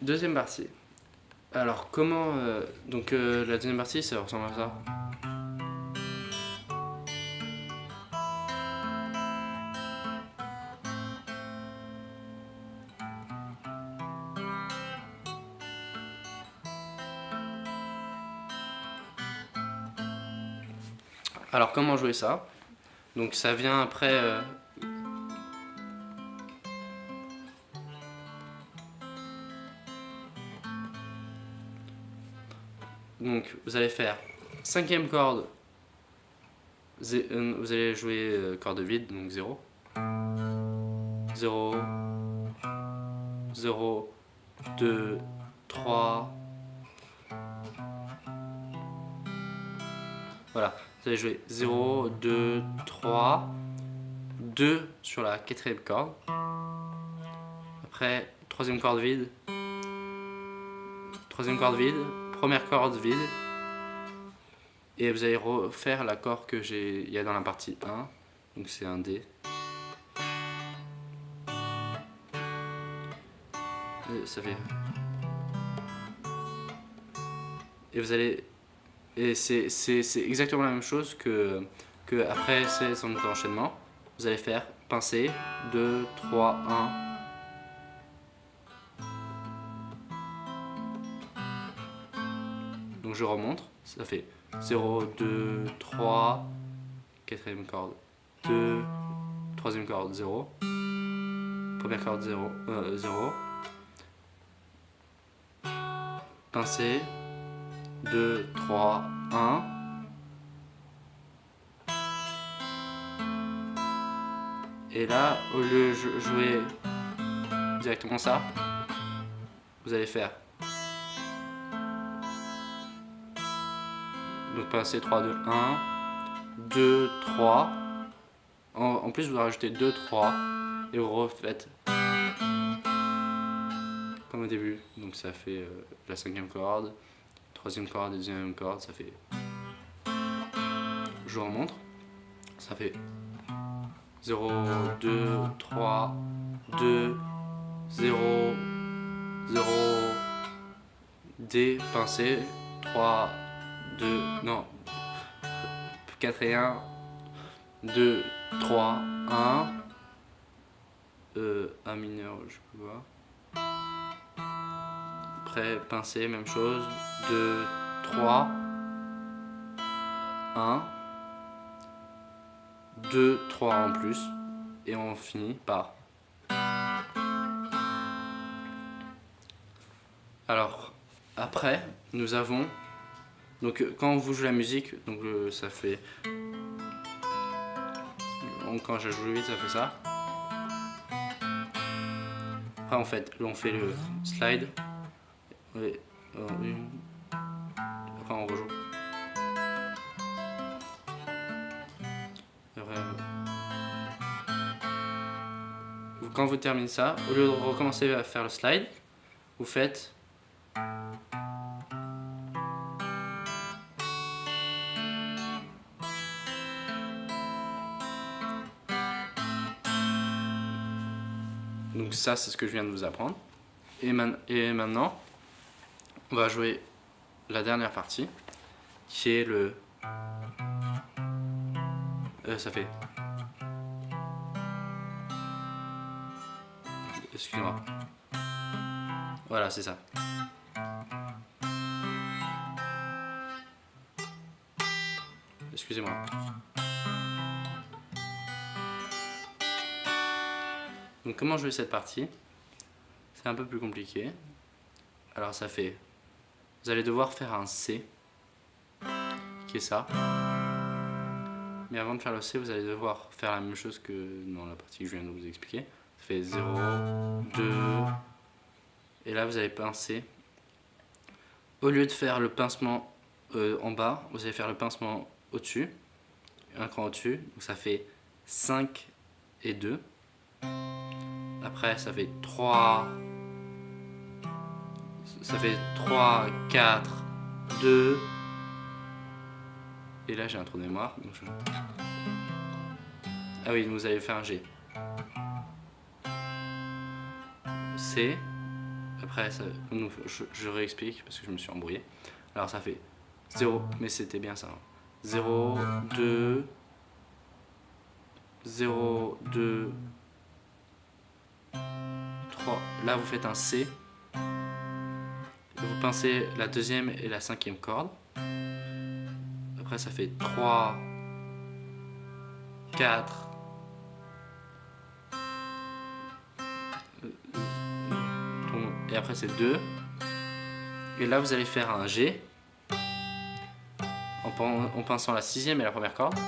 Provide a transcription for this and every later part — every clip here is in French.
Deuxième partie. Alors comment... donc la deuxième partie, ça ressemble à ça. Alors comment jouer ça? Donc ça vient après... donc vous allez faire cinquième corde, vous allez jouer corde vide, donc 0. 0, 0, 2, 3. Voilà, vous allez jouer 0, 2, 3, 2 sur la quatrième corde. Après, troisième corde vide, première corde vide. Et vous allez refaire l'accord que il y a dans la partie 1. Donc c'est un D. Et ça fait... Et vous allez... Et c'est exactement la même chose que après ces enchaînements. Vous allez faire pincé, 2, 3, 1. Donc je remonte, ça fait 0, 2, 3, quatrième corde, 2, troisième corde, 0, première corde, 0, 0, pincé, 2, 3, 1. Et là, au lieu de jouer directement ça, vous allez faire donc pincé 3, 2, 1, 2, 3. En plus, vous rajoutez 2, 3 et vous refaites comme au début. Donc ça fait la cinquième corde, troisième corde et deuxième corde, ça fait... Je remonte, ça fait 0, 2, 3, 2, 0, 0, D, pincé, 3, 2, non, 4 et 1, 2, 3, 1, A mineur, je peux voir. Après, pincé, même chose, 2, 3, 1, 2, 3 en plus, et on finit par... Alors, après, nous avons... Donc, quand vous jouez la musique, donc ça fait... Quand je joue vite, ça fait ça. Après, en fait, là, on fait le slide. Oui, après, on rejoue. Quand vous terminez ça, au lieu de recommencer à faire le slide, vous faites... Donc ça, c'est ce que je viens de vous apprendre. Et maintenant, on va jouer la dernière partie, qui est le... ça fait... Excusez-moi. Voilà, c'est ça. Excusez-moi. Donc comment jouer cette partie? C'est un peu plus compliqué. Alors ça fait... Vous allez devoir faire un C, qui est ça. Mais avant de faire le C, vous allez devoir faire la même chose que dans la partie que je viens de vous expliquer. Ça fait 0, 2... Et là, vous allez pincer. Au lieu de faire le pincement en bas, vous allez faire le pincement au-dessus. Un cran au-dessus. Donc ça fait 5 et 2. Après, ça fait 3... Ça fait 3, 4, 2. Et là, j'ai un trou de mémoire. Donc Ah oui, vous allez faire un G. C. Après, donc, je réexplique parce que je me suis embrouillé. Alors ça fait 0, mais c'était bien ça. 0, 2, 0, 2, 3. Là, vous faites un C. Vous pincez la deuxième et la cinquième corde. Après, ça fait 3, 4, et après c'est 2. Et là, vous allez faire un G en pinçant la sixième et la première corde.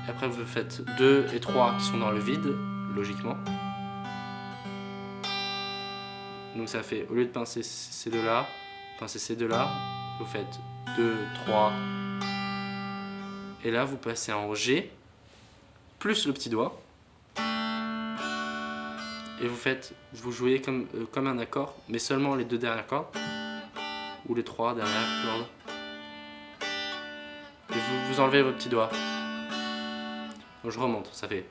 Et après, vous faites 2 et 3 qui sont dans le vide, logiquement. Donc ça fait, au lieu de pincer ces deux-là, pincer ces deux-là, vous faites 2, 3. Et là, vous passez en G, plus le petit doigt. Et vous jouez comme un accord, mais seulement les deux dernières cordes, ou les trois dernières cordes. Et vous enlevez vos petits doigts. Donc je remonte, ça fait.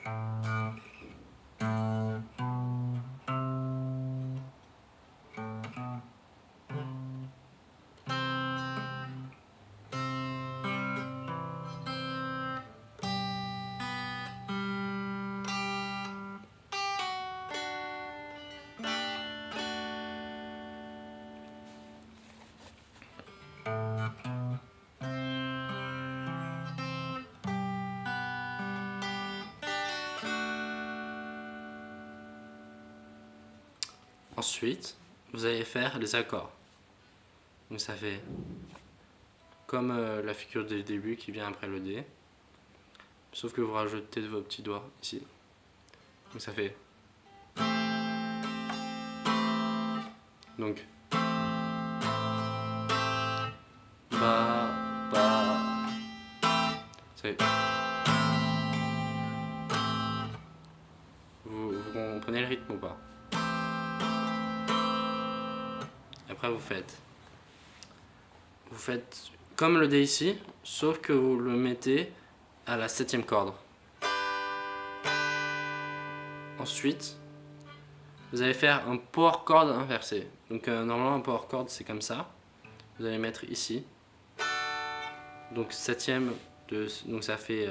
Ensuite, vous allez faire les accords. Donc ça fait comme la figure du début qui vient après le D. Sauf que vous rajoutez vos petits doigts ici. Donc ça fait. Donc. Ba, ba. C'est. Vous comprenez le rythme ou pas? Après vous faites comme le D ici, sauf que vous le mettez à la septième corde. Ensuite, vous allez faire un power chord inversé. Donc normalement un power chord c'est comme ça. Vous allez mettre ici. Donc septième, donc ça fait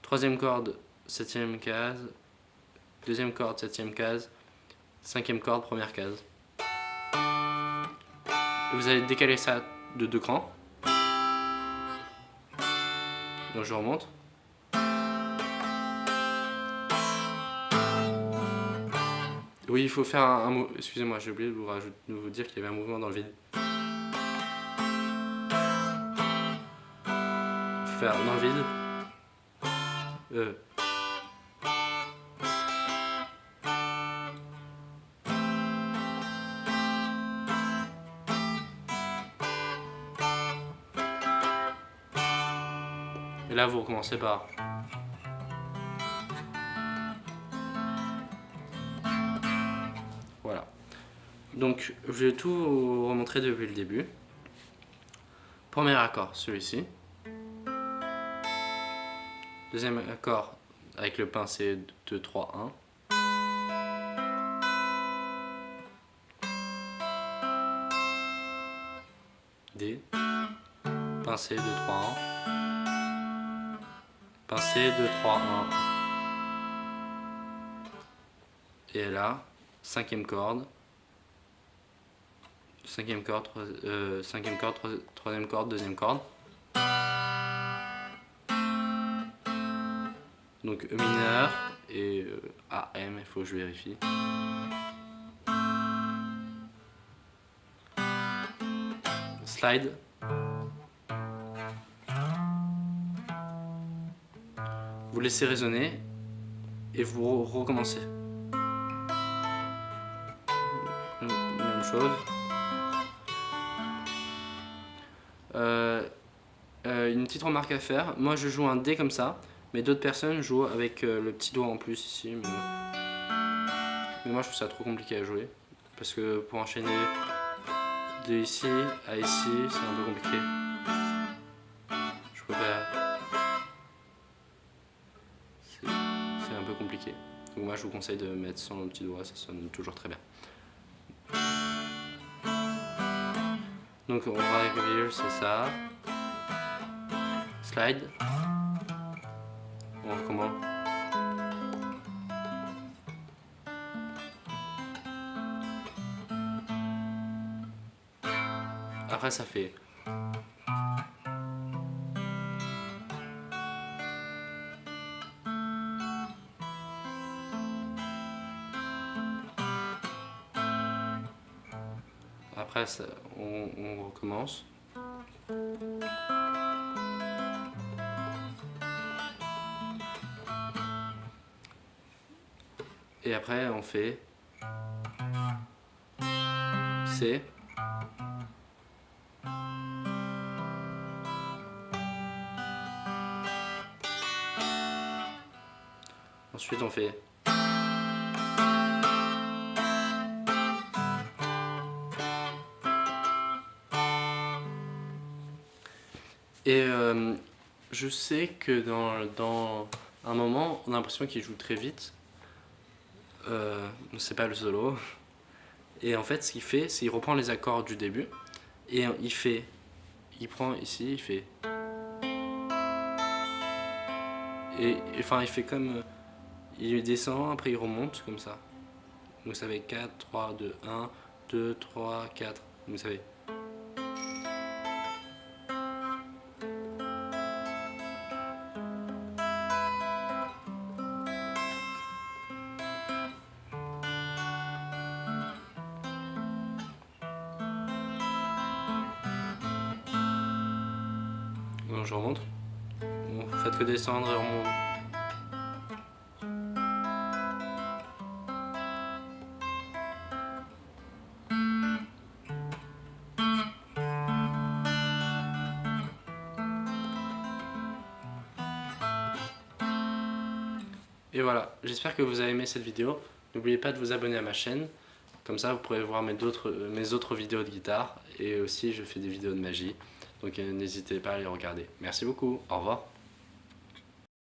troisième corde, septième case, deuxième corde, septième case, cinquième corde, première case. Et vous allez décaler ça de 2 crans. Donc je remonte. Oui, il faut faire un mouvement. Excusez-moi, j'ai oublié de vous dire qu'il y avait un mouvement dans le vide. Il faut faire dans le vide. Et là, vous recommencez par. Voilà. Donc, je vais tout vous remontrer depuis le début. Premier accord, celui-ci. Deuxième accord avec le pincé 2, 3, 1. D. Pincé 2, 3, 1. Pincé 2, 3, 1. Et là, cinquième corde. Cinquième corde, troisième corde, deuxième corde. Donc E mineur et AM, il faut que je vérifie. Slide. Vous laissez résonner et vous recommencez. Même chose. Une petite remarque à faire, moi je joue un D comme ça, mais d'autres personnes jouent avec le petit doigt en plus ici. Mais moi je trouve ça trop compliqué à jouer, parce que pour enchaîner de ici à ici, c'est un peu compliqué. Je préfère. C'est un peu compliqué. Donc moi je vous conseille de mettre sans le petit doigt, ça sonne toujours très bien. Donc on va reveal, c'est ça. Slide. On recommence. Après ça fait. Après ça, on recommence. Et après on fait C. Ensuite on fait et je sais que dans un moment on a l'impression qu'il joue très vite. C'est pas le solo. Et en fait ce qu'il fait, c'est qu'il reprend les accords du début et il prend ici, il fait et enfin il fait comme il descend, après il remonte comme ça. Donc ça fait 4, 3, 2, 1, 2, 3, 4. Vous savez. Donc je remonte. Bon, faites que descendre et remonte. Et voilà, j'espère que vous avez aimé cette vidéo. N'oubliez pas de vous abonner à ma chaîne. Comme ça, vous pourrez voir mes autres vidéos de guitare. Et aussi, je fais des vidéos de magie. Donc n'hésitez pas à les regarder. Merci beaucoup. Au revoir.